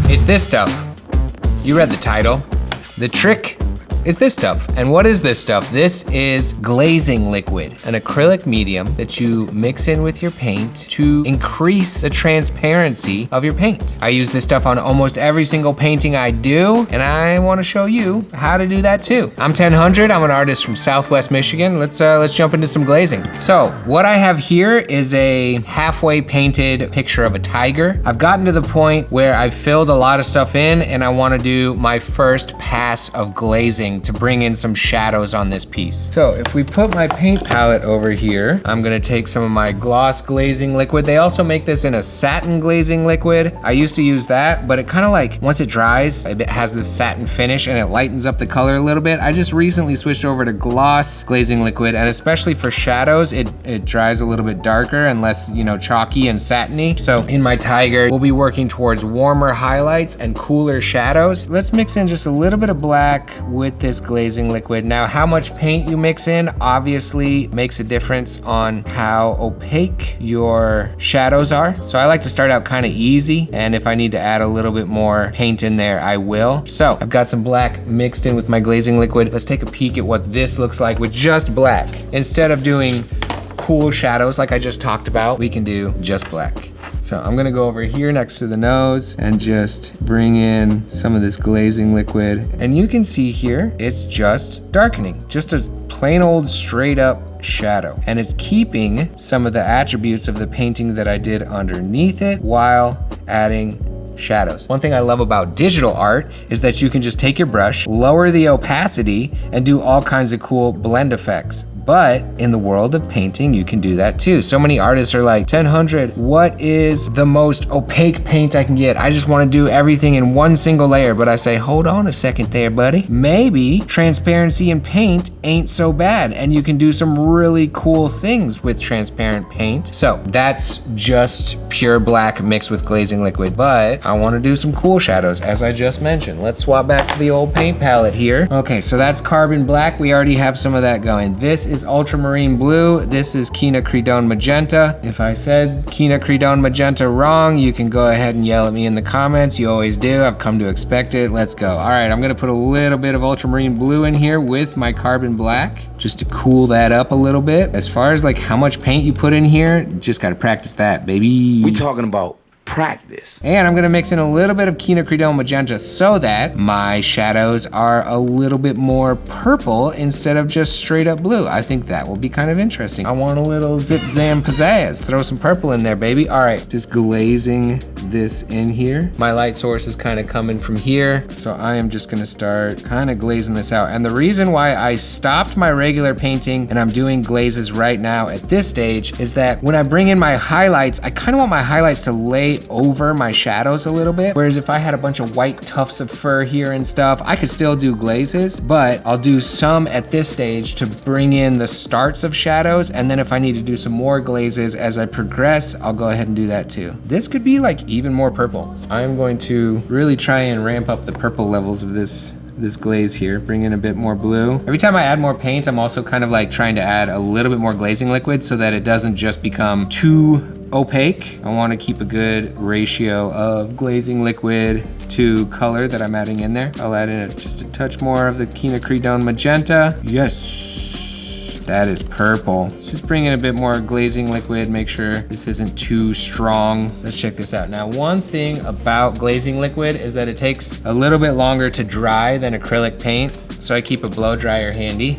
It's this stuff. You read the title. The trick is this stuff. And what is this stuff? This is glazing liquid, an acrylic medium that you mix in with your paint to increase the transparency of your paint. I use this stuff on almost every single painting I do, and I wanna show you how to do that too. I'm 1000, I'm an artist from Southwest Michigan. Let's jump into some glazing. So what I have here is a halfway painted picture of a tiger. I've gotten to the point where I've filled a lot of stuff in, and I wanna do my first pass of glazing to bring in some shadows on this piece. So if we put my paint palette over here, I'm gonna take some of my gloss glazing liquid. They also make this in a satin glazing liquid. I used to use that, but it kind of like, once it dries, it has this satin finish and it lightens up the color a little bit. I just recently switched over to gloss glazing liquid, and especially for shadows, it dries a little bit darker and less, you know, chalky and satiny. So in my tiger, we'll be working towards warmer highlights and cooler shadows. Let's mix in just a little bit of black with this glazing liquid. Now, how much paint you mix in obviously makes a difference on how opaque your shadows are. So I like to start out kind of easy, and if I need to add a little bit more paint in there, I will. So I've got some black mixed in with my glazing liquid. Let's take a peek at what this looks like with just black. Instead of doing cool shadows like I just talked about, we can do just black. So I'm gonna go over here next to the nose and just bring in some of this glazing liquid. And you can see here, it's just darkening, just a plain old straight up shadow. And it's keeping some of the attributes of the painting that I did underneath it while adding shadows. One thing I love about digital art is that you can just take your brush, lower the opacity, and do all kinds of cool blend effects. But in the world of painting, you can do that too. So many artists are like, 1000, what is the most opaque paint I can get? I just wanna do everything in one single layer. But I say, hold on a second there, buddy. Maybe transparency in paint ain't so bad, and you can do some really cool things with transparent paint. So that's just pure black mixed with glazing liquid. But I wanna do some cool shadows, as I just mentioned. Let's swap back to the old paint palette here. Okay, so that's carbon black. We already have some of that going. This is ultramarine blue. This is quinacridone magenta. If I said quinacridone magenta wrong, you can go ahead and yell at me in the comments. You always do. I've come to expect it. Let's go. All right, I'm gonna put a little bit of ultramarine blue in here with my carbon black, just to cool that up a little bit. As far as like how much paint you put in here, just gotta practice that, baby. We talking about practice. And I'm gonna mix in a little bit of quinacridone magenta so that my shadows are a little bit more purple instead of just straight up blue. I think that will be kind of interesting. I want a little zip zam pizzazz. Throw some purple in there, baby. All right, just glazing this in here. My light source is kind of coming from here, so I am just gonna start kind of glazing this out. And the reason why I stopped my regular painting and I'm doing glazes right now at this stage is that when I bring in my highlights, I kind of want my highlights to lay over my shadows a little bit. Whereas if I had a bunch of white tufts of fur here and stuff, I could still do glazes, but I'll do some at this stage to bring in the starts of shadows. And then if I need to do some more glazes as I progress, I'll go ahead and do that too. This could be like even more purple. I'm going to really try and ramp up the purple levels of this glaze here, bring in a bit more blue. Every time I add more paint, I'm also kind of like trying to add a little bit more glazing liquid so that it doesn't just become too opaque. I want to keep a good ratio of glazing liquid to color that I'm adding in there. I'll add in just a touch more of the quinacridone magenta. Yes, that is purple. Let's just bring in a bit more glazing liquid, make sure this isn't too strong. Let's check this out. Now, one thing about glazing liquid is that it takes a little bit longer to dry than acrylic paint, so I keep a blow dryer handy.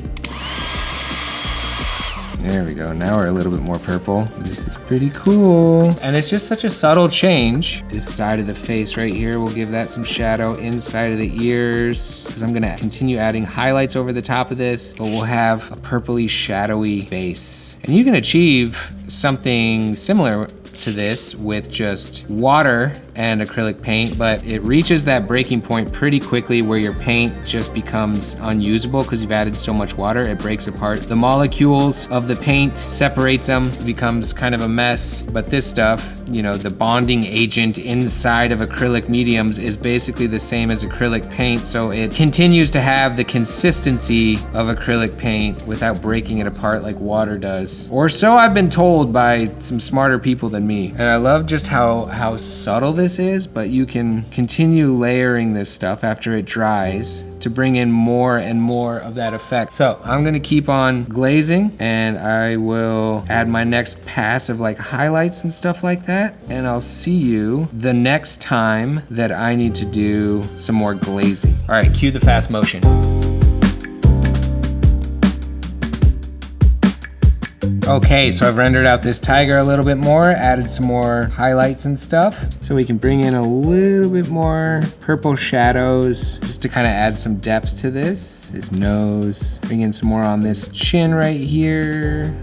There we go, now we're a little bit more purple. This is pretty cool. And it's just such a subtle change. This side of the face right here, we'll give that some shadow inside of the ears, because I'm gonna continue adding highlights over the top of this, but we'll have a purpley shadowy base. And you can achieve something similar to this with just water and acrylic paint, but it reaches that breaking point pretty quickly where your paint just becomes unusable because you've added so much water. It breaks apart the molecules of the paint, separates them, becomes kind of a mess. But this stuff, you know, the bonding agent inside of acrylic mediums is basically the same as acrylic paint, so it continues to have the consistency of acrylic paint without breaking it apart like water does. Or so I've been told by some smarter people than me. And I love just how subtle this this is, but you can continue layering this stuff after it dries to bring in more and more of that effect. So I'm gonna keep on glazing, and I will add my next pass of like highlights and stuff like that. And I'll see you the next time that I need to do some more glazing. All right, cue the fast motion. Okay, so I've rendered out this tiger a little bit more, added some more highlights and stuff. So we can bring in a little bit more purple shadows just to kind of add some depth to this. His nose, bring in some more on this chin right here.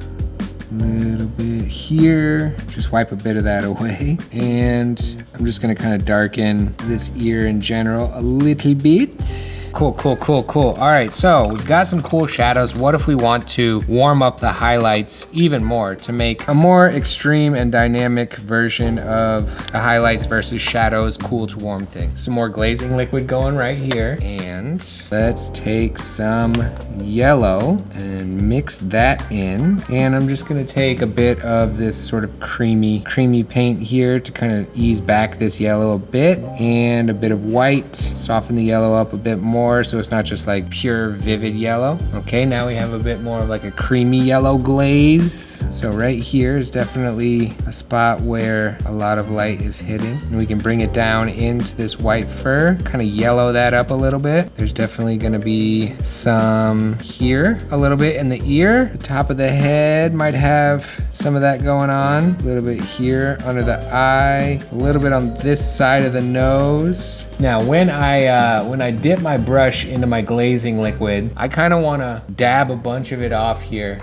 A little bit here, just wipe a bit of that away. And I'm just gonna kind of darken this ear in general a little bit. Cool, cool, cool, cool. All right, so we've got some cool shadows. What if we want to warm up the highlights even more to make a more extreme and dynamic version of the highlights versus shadows cool to warm thing? Some more glazing liquid going right here. And let's take some yellow and mix that in. And I'm just gonna take a bit of this sort of creamy paint here to kind of ease back this yellow a bit, and a bit of white, soften the yellow up a bit more so it's not just like pure vivid yellow. Okay, now we have a bit more of like a creamy yellow glaze. So right here is definitely a spot where a lot of light is hitting, and we can bring it down into this white fur, kind of yellow that up a little bit. There's definitely gonna be some here, a little bit in the ear. The top of the head might have some of that going on. A little bit here under the eye, a little bit on this side of the nose. Now, when I dip my brush into my glazing liquid, I kind of want to dab a bunch of it off here,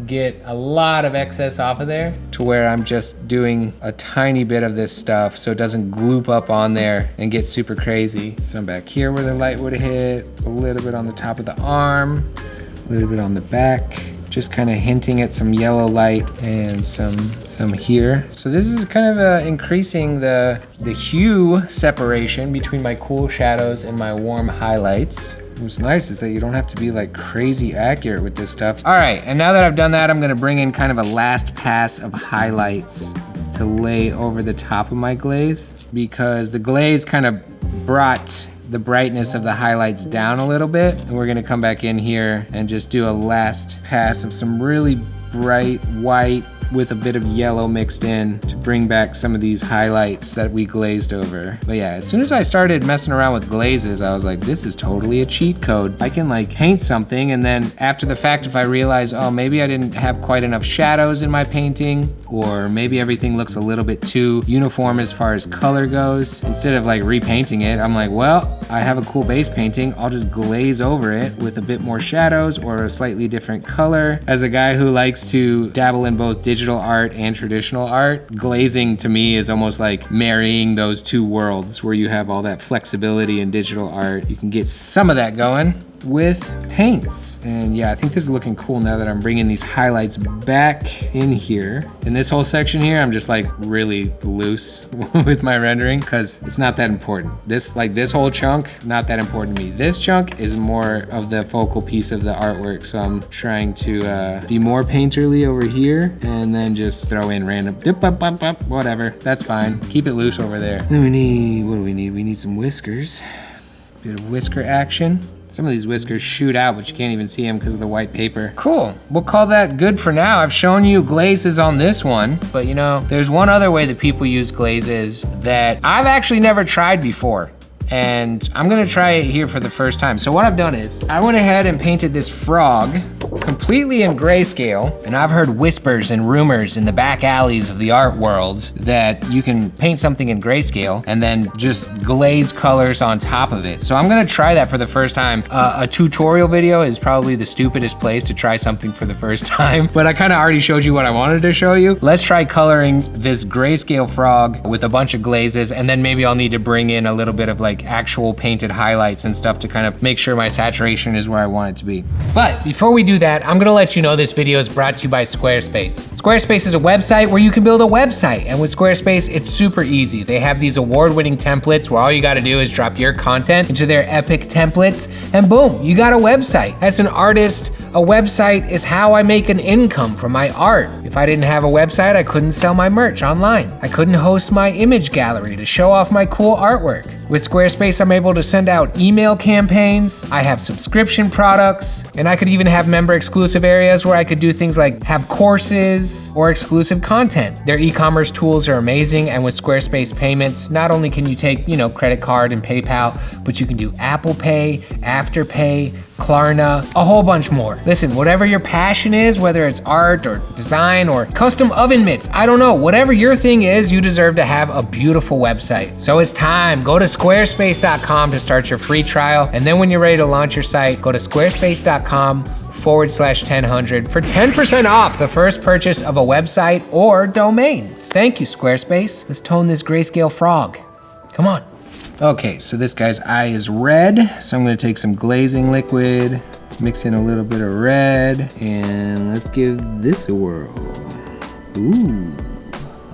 get a lot of excess off of there to where I'm just doing a tiny bit of this stuff so it doesn't gloop up on there and get super crazy. Some back here where the light would hit, a little bit on the top of the arm, a little bit on the back. Just kind of hinting at some yellow light and some here. So this is kind of increasing the hue separation between my cool shadows and my warm highlights. What's nice is that you don't have to be like crazy accurate with this stuff. All right, and now that I've done that, I'm gonna bring in kind of a last pass of highlights to lay over the top of my glaze, because the glaze kind of brought the brightness of the highlights down a little bit, and we're gonna come back in here and just do a last pass of some really bright white with a bit of yellow mixed in to bring back some of these highlights that we glazed over. But yeah, as soon as I started messing around with glazes, I was like, this is totally a cheat code. I can like paint something, and then after the fact, if I realize, oh, maybe I didn't have quite enough shadows in my painting, or maybe everything looks a little bit too uniform as far as color goes, instead of like repainting it, I'm like, well, I have a cool base painting, I'll just glaze over it with a bit more shadows or a slightly different color. As a guy who likes to dabble in both digital art and traditional art, glazing to me is almost like marrying those two worlds, where you have all that flexibility in digital art. You can get some of that going with paints. And yeah, I think this is looking cool now that I'm bringing these highlights back in here. In this whole section here, I'm just like really loose with my rendering because it's not that important. This whole chunk, not that important to me. This chunk is more of the focal piece of the artwork. So I'm trying to be more painterly over here, and then just throw in random dip, up, whatever. That's fine. Keep it loose over there. Then we need, what do we need? We need some whiskers. Bit of whisker action. Some of these whiskers shoot out, but you can't even see them because of the white paper. Cool, we'll call that good for now. I've shown you glazes on this one, but you know, there's one other way that people use glazes that I've actually never tried before, and I'm gonna try it here for the first time. So what I've done is, I went ahead and painted this frog completely in grayscale, and I've heard whispers and rumors in the back alleys of the art world that you can paint something in grayscale and then just glaze colors on top of it. So I'm gonna try that for the first time. A tutorial video is probably the stupidest place to try something for the first time, but I kinda already showed you what I wanted to show you. Let's try coloring this grayscale frog with a bunch of glazes, and then maybe I'll need to bring in a little bit of like like actual painted highlights and stuff to kind of make sure my saturation is where I want it to be. But before we do that, I'm gonna let you know this video is brought to you by Squarespace. Squarespace is a website where you can build a website, and with Squarespace, it's super easy. They have these award-winning templates where all you gotta do is drop your content into their epic templates, and boom, you got a website. As an artist, a website is how I make an income from my art. If I didn't have a website, I couldn't sell my merch online. I couldn't host my image gallery to show off my cool artwork. With Squarespace, I'm able to send out email campaigns, I have subscription products, and I could even have member exclusive areas where I could do things like have courses or exclusive content. Their e-commerce tools are amazing, and with Squarespace payments, not only can you take, credit card and PayPal, but you can do Apple Pay, Afterpay, Klarna, a whole bunch more. Listen, whatever your passion is, whether it's art or design or custom oven mitts, I don't know, whatever your thing is, you deserve to have a beautiful website. So it's time, go to squarespace.com to start your free trial. And then when you're ready to launch your site, go to squarespace.com/1000 for 10% off the first purchase of a website or domain. Thank you, Squarespace. Let's tone this grayscale frog. Come on. Okay, so this guy's eye is red, so I'm gonna take some glazing liquid, mix in a little bit of red, and let's give this a whirl. Ooh,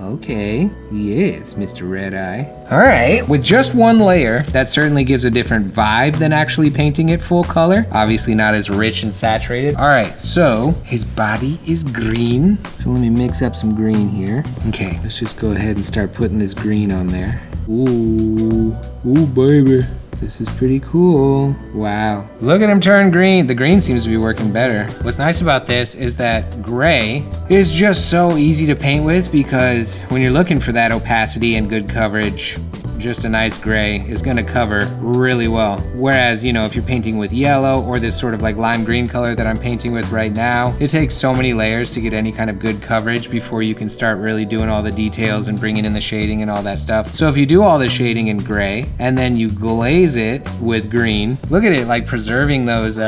okay, yes, Mr. Red Eye. All right, with just one layer, that certainly gives a different vibe than actually painting it full color. Obviously not as rich and saturated. All right, so his body is green. So let me mix up some green here. Okay, let's just go ahead and start putting this green on there. Ooh, ooh, baby. This is pretty cool. Wow. Look at him turn green. The green seems to be working better. What's nice about this is that gray is just so easy to paint with, because when you're looking for that opacity and good coverage, just a nice gray is gonna cover really well. Whereas, if you're painting with yellow or this sort of like lime green color that I'm painting with right now, it takes so many layers to get any kind of good coverage before you can start really doing all the details and bringing in the shading and all that stuff. So if you do all the shading in gray and then you glaze it with green, look at it like preserving those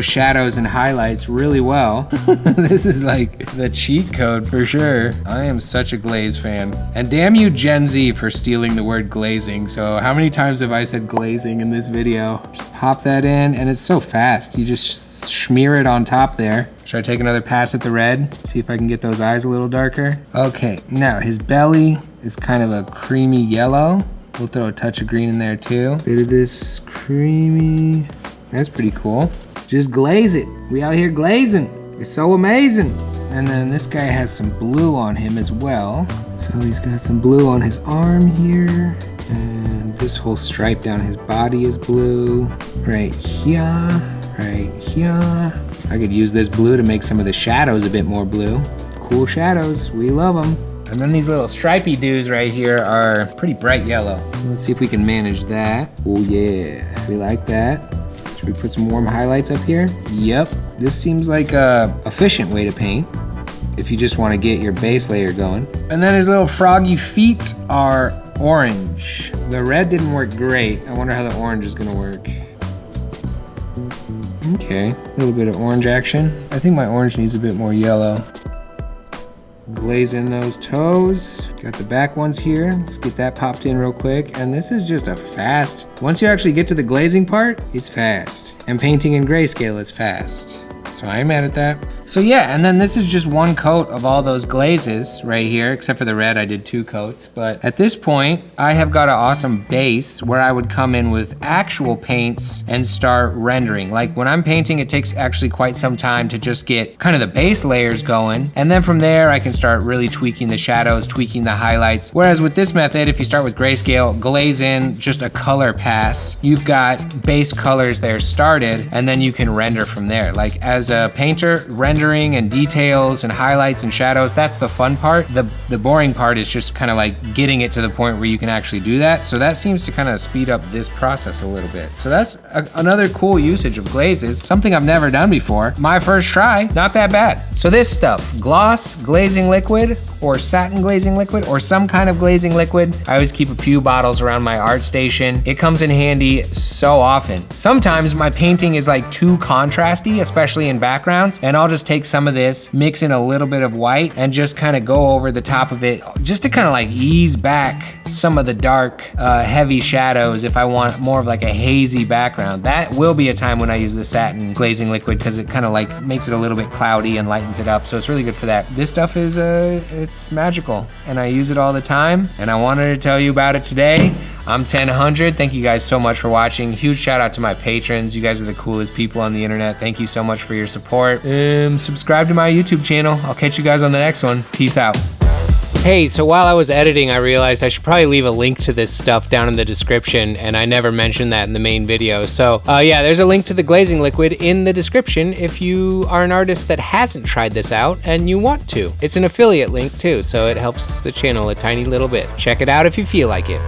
shadows and highlights really well. This is like the cheat code for sure. I am such a glaze fan. And damn you Gen Z for stealing the word glazing. So how many times have I said glazing in this video? Just pop that in, and it's so fast. You just smear it on top there. Should I take another pass at the red? See if I can get those eyes a little darker. Okay, now his belly is kind of a creamy yellow. We'll throw a touch of green in there too. Bit of this creamy, that's pretty cool. Just glaze it. We out here glazing. It's so amazing. And then this guy has some blue on him as well. So he's got some blue on his arm here. And this whole stripe down his body is blue. Right here, right here. I could use this blue to make some of the shadows a bit more blue. Cool shadows, we love them. And then these little stripy dudes right here are pretty bright yellow. So let's see if we can manage that. Oh yeah, we like that. Should we put some warm highlights up here? Yep, this seems like a efficient way to paint if you just want to get your base layer going. And then his little froggy feet are orange. The red didn't work great. I wonder how the orange is gonna work. Okay, a little bit of orange action. I think my orange needs a bit more yellow. Glaze in those toes. Got the back ones here. Let's get that popped in real quick. And this is just a fast, once you actually get to the glazing part, it's fast. And painting in grayscale is fast. So I ain't mad at that. So yeah, and then this is just one coat of all those glazes right here, except for the red, I did 2 coats. But at this point, I have got an awesome base where I would come in with actual paints and start rendering. Like when I'm painting, it takes actually quite some time to just get kind of the base layers going. And then from there, I can start really tweaking the shadows, tweaking the highlights. Whereas with this method, if you start with grayscale, glaze in just a color pass, you've got base colors there started, and then you can render from there. Like as a painter, rendering and details and highlights and shadows, that's the fun part. The boring part is just kind of like getting it to the point where you can actually do that. So that seems to kind of speed up this process a little bit. So that's another cool usage of glazes, something I've never done before. My first try, not that bad. So this stuff, gloss glazing liquid, or satin glazing liquid or some kind of glazing liquid. I always keep a few bottles around my art station. It comes in handy so often. Sometimes my painting is like too contrasty, especially in backgrounds, and I'll just take some of this, mix in a little bit of white, and just kind of go over the top of it, just to kind of like ease back some of the dark, heavy shadows if I want more of like a hazy background. That will be a time when I use the satin glazing liquid because it kind of like makes it a little bit cloudy and lightens it up, so it's really good for that. This stuff is, it's magical, and I use it all the time, and I wanted to tell you about it today. I'm 1000. Thank you guys so much for watching. Huge shout out to my patrons. You guys are the coolest people on the internet. Thank you so much for your support. Subscribe to my YouTube channel. I'll catch you guys on the next one. Peace out. Hey, so while I was editing, I realized I should probably leave a link to this stuff down in the description, and I never mentioned that in the main video. So yeah, there's a link to the glazing liquid in the description if you are an artist that hasn't tried this out and you want to. It's an affiliate link too, so it helps the channel a tiny little bit. Check it out if you feel like it.